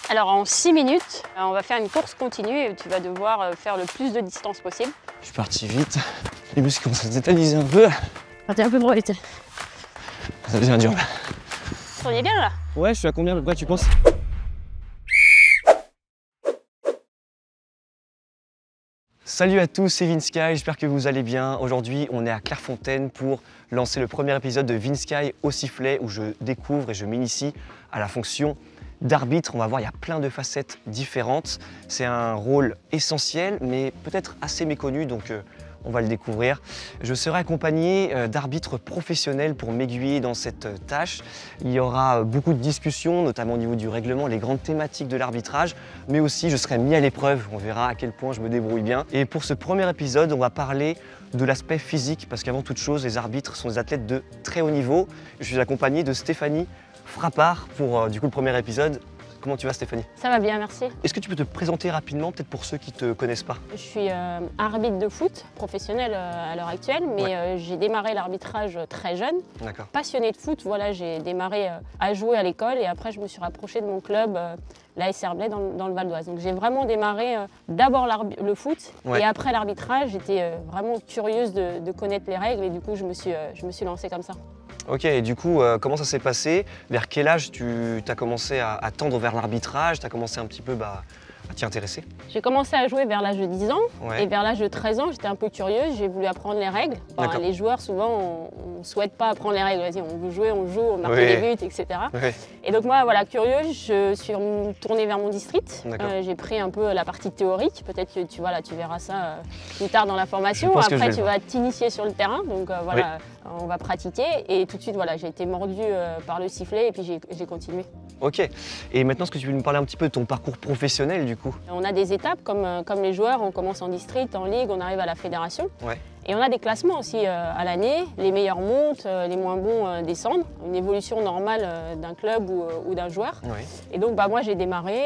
Alors en 6 minutes, on va faire une course continue et tu vas devoir faire le plus de distance possible. Je suis parti vite, les muscles commencent à se tétaniser un peu. Ah, t'es un peu brûlé. Ça devient dur là. On est bien là? Ouais, je suis à combien à peu près tu penses? Salut à tous, c'est Vinsky, j'espère que vous allez bien. Aujourd'hui, on est à Clairefontaine pour lancer le premier épisode de Vinsky au sifflet où je découvre et je m'initie à la fonction d'arbitre. On va voir, il y a plein de facettes différentes. C'est un rôle essentiel, mais peut-être assez méconnu, donc on va le découvrir. Je serai accompagné d'arbitres professionnels pour m'aiguiller dans cette tâche. Il y aura beaucoup de discussions, notamment au niveau du règlement, les grandes thématiques de l'arbitrage, mais aussi je serai mis à l'épreuve. On verra à quel point je me débrouille bien. Et pour ce premier épisode, on va parler de l'aspect physique, parce qu'avant toute chose, les arbitres sont des athlètes de très haut niveau. Je suis accompagné de Stéphanie Frappard pour du coup le premier épisode. Comment tu vas Stéphanie? Ça va bien, merci. Est-ce que tu peux te présenter rapidement, peut-être pour ceux qui ne te connaissent pas? Je suis arbitre de foot professionnel à l'heure actuelle, mais j'ai démarré l'arbitrage très jeune. D'accord. Passionnée de foot, voilà, j'ai démarré à jouer à l'école et après je me suis rapprochée de mon club, l'AS Herblay dans le Val d'Oise. Donc j'ai vraiment démarré d'abord le foot et après l'arbitrage. J'étais vraiment curieuse de connaître les règles et du coup je me suis lancée comme ça. Ok, et du coup, comment ça s'est passé? Vers quel âge tu as commencé à tendre vers l'arbitrage? Tu as commencé un petit peu à t'y intéresser? J'ai commencé à jouer vers l'âge de 10 ans et vers l'âge de 13 ans, j'étais un peu curieuse, j'ai voulu apprendre les règles. Enfin, les joueurs, souvent, on ne souhaite pas apprendre les règles. Vas-y, on veut jouer, on joue, on marque des buts, etc. Et donc moi, voilà, curieuse, je suis tournée vers mon district. J'ai pris un peu la partie théorique. Peut-être que tu verras ça plus tard dans la formation. Après, tu vas t'initier sur le terrain. Donc voilà, on va pratiquer. Et tout de suite, voilà, j'ai été mordue par le sifflet et puis j'ai continué. Ok. Et maintenant, est-ce que tu veux nous parler un petit peu de ton parcours professionnel du coup? On a des étapes comme les joueurs, on commence en district, en ligue, on arrive à la fédération. Et on a des classements aussi à l'année, les meilleurs montent, les moins bons descendent, une évolution normale d'un club ou d'un joueur. Et donc moi j'ai démarré,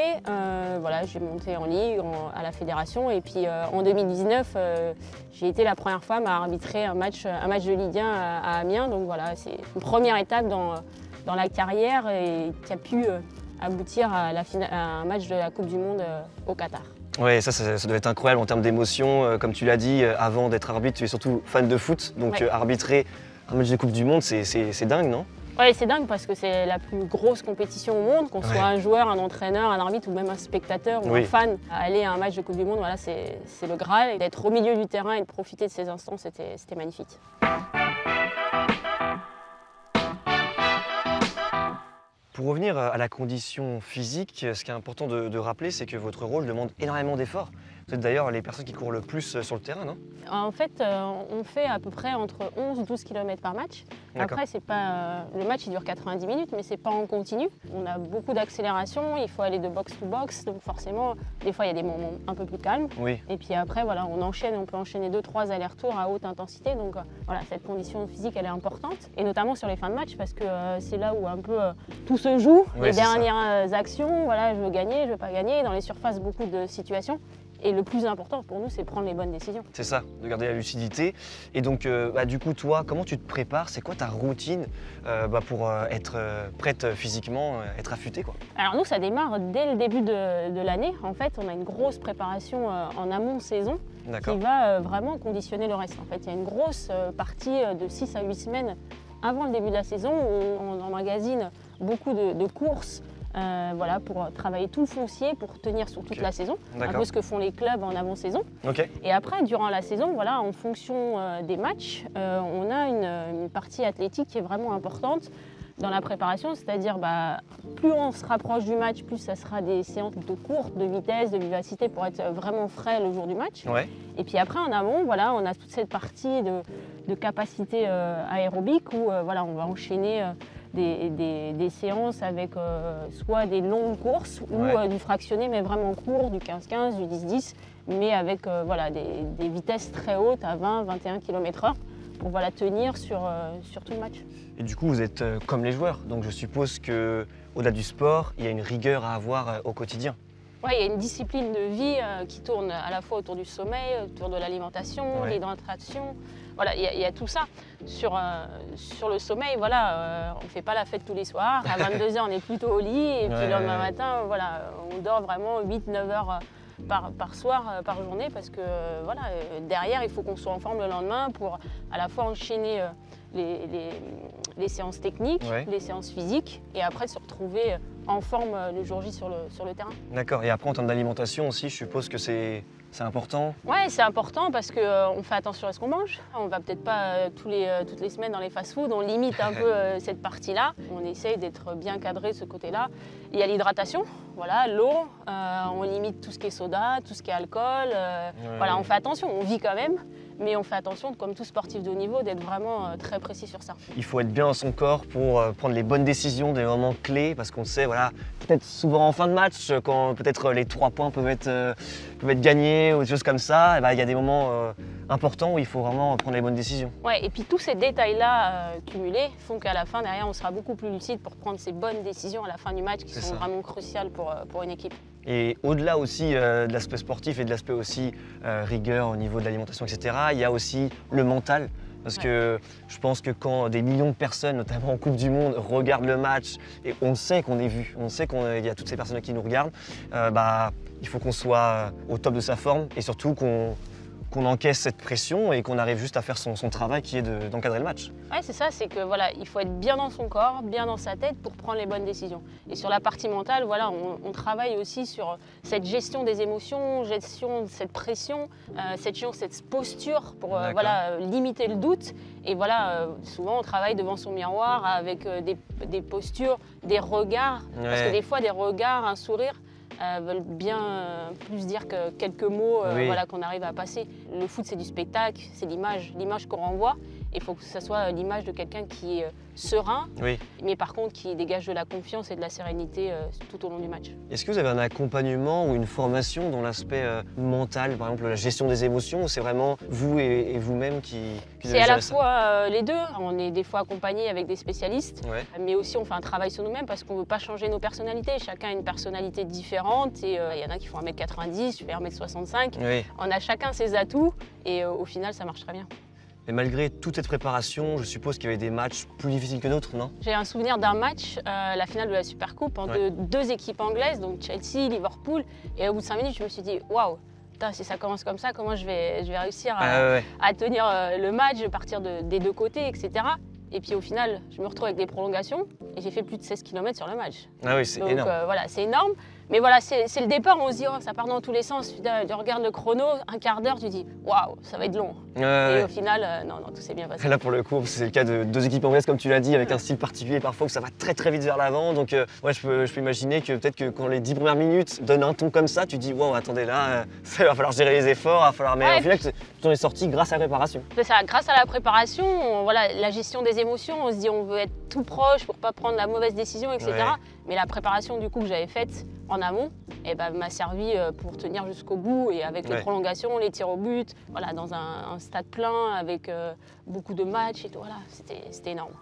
voilà, j'ai monté en ligue, à la fédération et puis en 2019 j'ai été la première femme à arbitrer un match de Ligue 1 à Amiens. Donc voilà, c'est une première étape dans la carrière et qui a pu aboutir à un match de la Coupe du Monde au Qatar. Ouais, ça doit être incroyable en termes d'émotion. Comme tu l'as dit, avant d'être arbitre, tu es surtout fan de foot. Donc arbitrer un match de Coupe du Monde, c'est dingue, non? Oui, c'est dingue parce que c'est la plus grosse compétition au monde. Qu'on soit un joueur, un entraîneur, un arbitre ou même un spectateur ou un fan, aller à un match de Coupe du Monde, voilà, c'est le Graal. D'être au milieu du terrain et de profiter de ces instants, c'était magnifique. Pour revenir à la condition physique, ce qui est important de rappeler, c'est que votre rôle demande énormément d'efforts. Vous êtes d'ailleurs les personnes qui courent le plus sur le terrain, non? En fait, on fait à peu près entre 11 et 12 km par match. Après, c'est pas, le match il dure 90 minutes, mais c'est pas en continu. On a beaucoup d'accélération, il faut aller de box to box, donc forcément, des fois il y a des moments un peu plus calmes. Et puis après, voilà, on peut enchaîner 2-3 allers-retours à haute intensité. Donc voilà, cette condition physique, elle est importante. Et notamment sur les fins de match, parce que c'est là où un peu tout se joue. Les dernières actions, voilà, je veux gagner, je veux pas gagner. Dans les surfaces, beaucoup de situations. Et le plus important pour nous, c'est prendre les bonnes décisions. C'est ça, de garder la lucidité. Et donc, du coup, toi, comment tu te prépares? C'est quoi ta routine pour être prête physiquement, être affûtée, quoi? Alors nous, ça démarre dès le début de l'année. En fait, on a une grosse préparation en amont saison qui va vraiment conditionner le reste. En fait, il y a une grosse partie de 6 à 8 semaines avant le début de la saison où on emmagasine beaucoup de courses. Voilà, pour travailler tout le foncier, pour tenir sur toute la saison, un peu ce que font les clubs en avant-saison. Et après, durant la saison, voilà, en fonction des matchs, on a une partie athlétique qui est vraiment importante dans la préparation, c'est-à-dire plus on se rapproche du match, plus ça sera des séances de courte, de vitesse, de vivacité pour être vraiment frais le jour du match. Et puis après, en amont, voilà, on a toute cette partie de capacité aérobique où voilà, on va enchaîner des séances avec soit des longues courses ou du fractionné mais vraiment court, du 15-15, du 10-10, mais avec voilà, des vitesses très hautes à 20-21 km/h pour voilà, tenir sur tout le match. Et du coup, vous êtes comme les joueurs, donc je suppose qu'au-delà du sport, il y a une rigueur à avoir au quotidien. Oui, il y a une discipline de vie qui tourne à la fois autour du sommeil, autour de l'alimentation, l'hydratation. Voilà, il y a tout ça. Sur le sommeil, voilà, on ne fait pas la fête tous les soirs. À 22 h, on est plutôt au lit. Et puis le lendemain matin, voilà, on dort vraiment 8-9 heures par soir, par journée. Parce que voilà, derrière, il faut qu'on soit en forme le lendemain pour à la fois enchaîner les séances techniques, les séances physiques. Et après, se retrouver en forme le jour J sur le terrain. D'accord. Et après, en termes d'alimentation aussi, je suppose que c'est important? Ouais, c'est important parce qu'on fait attention à ce qu'on mange. On va peut-être pas toutes les semaines dans les fast-foods, on limite un peu cette partie-là. On essaye d'être bien cadré de ce côté-là. Il y a l'hydratation, voilà, l'eau, on limite tout ce qui est soda, tout ce qui est alcool. Voilà, on fait attention, on vit quand même, mais on fait attention, comme tout sportif de haut niveau, d'être vraiment très précis sur ça. Il faut être bien dans son corps pour prendre les bonnes décisions, des moments clés, parce qu'on sait, voilà, peut-être souvent en fin de match, quand peut-être les 3 points peuvent être gagnés ou des choses comme ça, et ben, il y a des moments importants où il faut vraiment prendre les bonnes décisions. Ouais, et puis tous ces détails-là cumulés font qu'à la fin, derrière, on sera beaucoup plus lucide pour prendre ces bonnes décisions à la fin du match qui sont vraiment cruciales pour une équipe. Et au-delà aussi de l'aspect sportif et de l'aspect aussi rigueur au niveau de l'alimentation, etc., il y a aussi le mental. Parce que je pense que quand des millions de personnes, notamment en Coupe du Monde, regardent le match et on sait qu'on est vu, on sait qu'il y a toutes ces personnes qui nous regardent, il faut qu'on soit au top de sa forme et surtout qu'on encaisse cette pression et qu'on arrive juste à faire son travail qui est d'encadrer le match. Oui, c'est ça, c'est que voilà, il faut être bien dans son corps, bien dans sa tête pour prendre les bonnes décisions. Et sur la partie mentale, voilà, on travaille aussi sur cette gestion des émotions, gestion de cette pression, cette posture pour voilà, limiter le doute. Et voilà, souvent on travaille devant son miroir avec des postures, des regards, parce que des fois des regards, un sourire, veulent bien plus dire que quelques mots voilà, qu'on arrive à passer. Le foot, c'est du spectacle, c'est l'image qu'on renvoie. Il faut que ce soit l'image de quelqu'un qui est serein, mais par contre qui dégage de la confiance et de la sérénité tout au long du match. Est-ce que vous avez un accompagnement ou une formation dans l'aspect mental, par exemple la gestion des émotions, ou c'est vraiment vous et vous-même qui C'est à la fois les deux. On est des fois accompagné avec des spécialistes, mais aussi on fait un travail sur nous-mêmes parce qu'on ne veut pas changer nos personnalités. Chacun a une personnalité différente et il y en a qui font 1m90, je fais 1m65. On a chacun ses atouts et au final ça marche très bien. Et malgré toute cette préparation, je suppose qu'il y avait des matchs plus difficiles que d'autres, non? J'ai un souvenir d'un match, la finale de la Supercoupe, entre deux équipes anglaises, donc Chelsea, Liverpool. Et au bout de 5 minutes, je me suis dit, waouh, si ça commence comme ça, comment je vais réussir à tenir le match, partir des deux côtés, etc. Et puis au final, je me retrouve avec des prolongations et j'ai fait plus de 16 km sur le match. Ah oui, c'est énorme. Donc voilà, c'est énorme. Mais voilà, c'est le départ, on se dit, oh, ça part dans tous les sens. Tu regardes le chrono, un quart d'heure, tu dis, waouh, ça va être long. Et au final, non, tout s'est bien passé. Là, pour le coup, c'est le cas de deux équipes anglaises, comme tu l'as dit, avec un style particulier parfois où ça va très très vite vers l'avant. Donc, je peux imaginer que peut-être que quand les 10 premières minutes donnent un ton comme ça, tu dis, waouh, attendez, là, il va falloir gérer les efforts, il va falloir. Mais au final, tu en es sorti grâce à la préparation. C'est ça, grâce à la préparation, voilà, la gestion des émotions, on se dit, on veut être tout proche pour pas prendre la mauvaise décision, etc. Mais la préparation du coup que j'avais faite en amont, m'a servi pour tenir jusqu'au bout et avec les prolongations, les tirs au but, voilà, dans un stade plein avec beaucoup de matchs et tout, voilà, c'était énorme.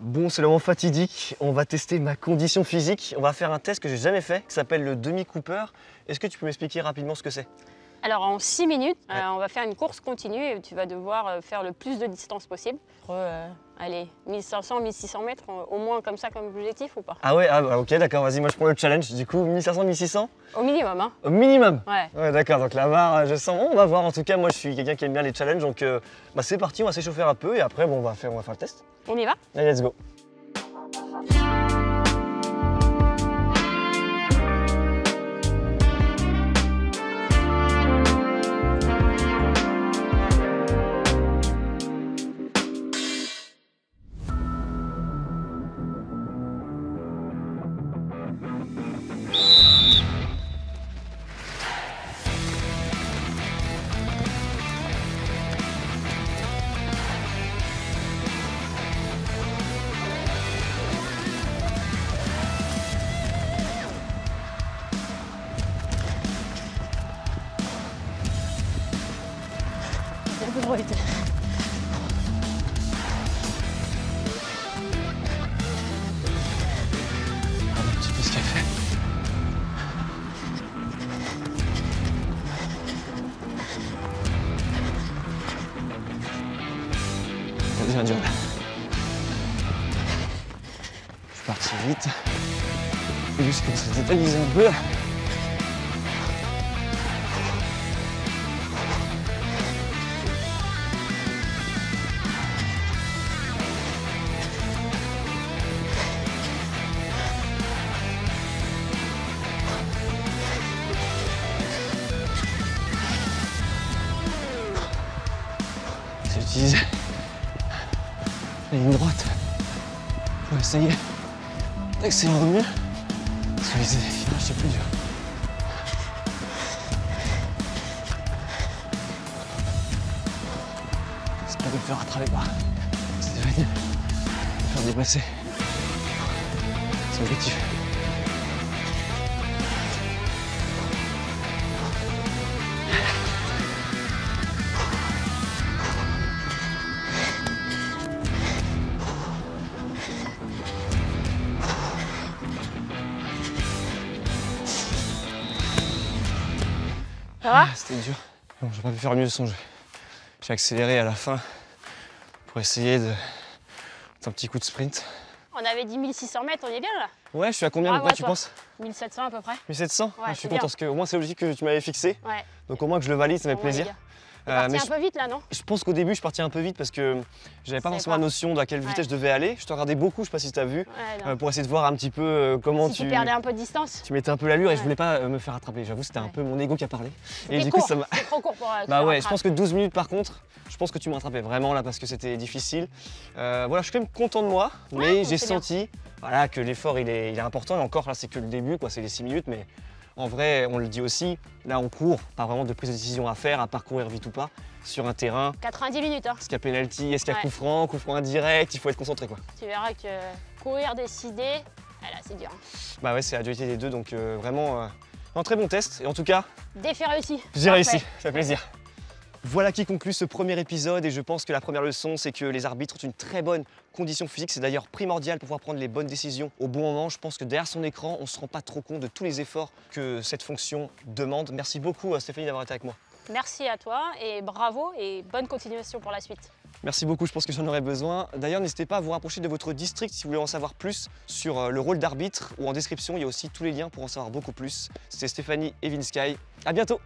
Bon, c'est le moment fatidique, on va tester ma condition physique, on va faire un test que j'ai jamais fait, qui s'appelle le demi-Cooper. Est-ce que tu peux m'expliquer rapidement ce que c'est? Alors en 6 minutes, on va faire une course continue et tu vas devoir faire le plus de distance possible. Allez, 1500, 1600 mètres, au moins comme ça comme objectif ou pas? Ah ouais, ok, d'accord, vas-y, moi je prends le challenge. Du coup, 1500, 1600? Au minimum, hein. Au minimum? Ouais. D'accord, donc la barre, je sens, on va voir. En tout cas, moi je suis quelqu'un qui aime bien les challenges, donc c'est parti, on va s'échauffer un peu et après, on va faire le test. On y va? Allez, let's go. Un petit peu ce qu'elle fait. Parti vite. Et juste qu'on se détalise un peu. J'utilise la ligne droite pour essayer d'accélérer au mieux. Parce que les virages c'est plus dur. J'espère de me faire rattraper par Stéphanie, de me faire dépasser. C'est l'objectif. Ça va? C'était dur. Bon, j'aurais pas pu faire mieux son jeu. J'ai accéléré à la fin pour essayer de un petit coup de sprint. On avait dit 1600 mètres, on est bien là? Ouais, je suis à combien tu penses? 1700 à peu près. 1700? Ouais, je suis content parce que au moins c'est l'objectif que tu m'avais fixé. Ouais. Donc au moins que je le valide, ça me fait plaisir. T'es parti un peu vite là, non? Je pense qu'au début, je suis parti un peu vite parce que j'avais pas forcément la notion de à quelle vitesse je devais aller. Je te regardais beaucoup, je sais pas si tu as vu, pour essayer de voir un petit peu comment tu perdais un peu de distance. Tu mettais un peu l'allure et je voulais pas me faire attraper. J'avoue, c'était un peu mon ego qui a parlé. Et du coup, ça m'a. C'était trop court pour. Bah ouais, je pense que 12 minutes par contre, je pense que tu m'as rattrapé vraiment là parce que c'était difficile. Voilà, je suis quand même content de moi, mais j'ai senti voilà, que l'effort il est important et encore là, c'est que le début, quoi, c'est les 6 minutes, mais. En vrai, on le dit aussi, là on court, pas vraiment de prise de décision à faire, à parcourir vite ou pas, sur un terrain. 90 minutes. Hein. Est-ce qu'il y a penalty, est-ce qu'il y a coup franc indirect, il faut être concentré quoi. Tu verras que courir, décider, là c'est dur. Bah ouais, c'est la dualité des deux, donc vraiment un très bon test. Et en tout cas, défi réussi. J'ai réussi, ça fait plaisir. Voilà qui conclut ce premier épisode et je pense que la première leçon, c'est que les arbitres ont une très bonne condition physique. C'est d'ailleurs primordial pour pouvoir prendre les bonnes décisions au bon moment. Je pense que derrière son écran, on ne se rend pas trop compte de tous les efforts que cette fonction demande. Merci beaucoup Stéphanie d'avoir été avec moi. Merci à toi et bravo et bonne continuation pour la suite. Merci beaucoup, je pense que j'en aurais besoin. D'ailleurs, n'hésitez pas à vous rapprocher de votre district si vous voulez en savoir plus sur le rôle d'arbitre ou en description, il y a aussi tous les liens pour en savoir beaucoup plus. C'était Stéphanie et Vinsky. À bientôt.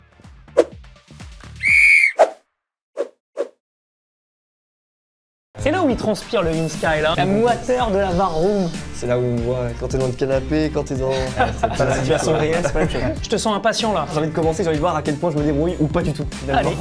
C'est là où il transpire le Vinsky là, la moiteur de la bar room. C'est là où on voit quand t'es dans le canapé, quand t'es dans... c'est pas la situation réelle, c'est pas la même chose. Je te sens impatient là. J'ai envie de commencer, j'ai envie de voir à quel point je me débrouille ou pas du tout finalement. Allez.